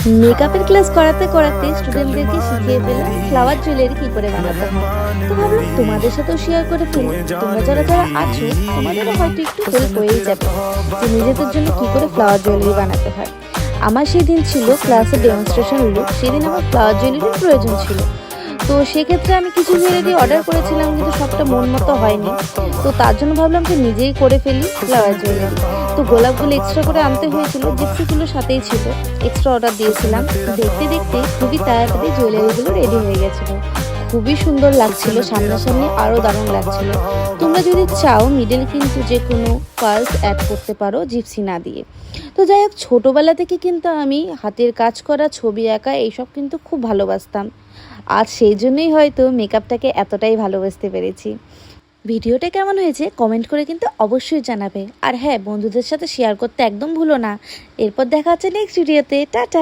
মেকআপের ক্লাস করাতে করাতে স্টুডেন্টদেরকে শিখিয়ে পেলাম ফ্লাওয়ার জুয়েলারি কি করে বানাতে হয়। তো ভাবলাম তোমাদের সাথেও শেয়ার করে ফেলি। তোমরা যারা যারা আছো তোমাদেরও হয়তো একটু হেল্প হয়েই যাবে যে নিজেদের জন্য কি করে ফ্লাওয়ার জুয়েলারি বানাতে হয়। আমার সেই দিন ছিল ক্লাসে ডেমনস্ট্রেশন লুক, সেদিন আমার ফ্লাওয়ার জুয়েলারির প্রয়োজন ছিল। তো সেক্ষেত্রে আমি কিছু জুয়েলারি অর্ডার করেছিলাম, কিন্তু সবটা মন মতো হয়নি। তো তার জন্য ভাবলাম যে নিজেই করে ফেলি ফ্লাওয়ার জুয়েলারি। তো গোলাপগুলো এক্সট্রা করে আনতে হয়েছিল, জিপসিগুলো সাথেই ছিল, এক্সট্রা অর্ডার দিয়েছিলাম। দেখতে দেখতে খুবই তাড়াতাড়ি জুয়েলারিগুলো রেডি হয়ে গেছিলো। খুবই সুন্দর লাগছিল, সামনাসামনি আরও দারুণ লাগছিল। তোমরা যদি চাও মিডল কিন্তু যে কোনো পার্লস অ্যাড করতে পারো জিপসি না দিয়ে। তো যাই হোক, ছোটোবেলা থেকে কিন্তু আমি হাতের কাজ করা, ছবি আঁকা এইসব কিন্তু খুব ভালোবাসতাম। আজ সেই জন্যই হয়তো মেকআপটাকে এতটাই ভালোবাসতে পেরেছি। ভিডিওটা কেমন হয়েছে কমেন্ট করে কিন্তু অবশ্যই জানাবে। আর হ্যাঁ, বন্ধুদের সাথে শেয়ার করতে একদম ভুলো না। এরপর দেখা হচ্ছে নেক্সট ভিডিওতে। টাটা।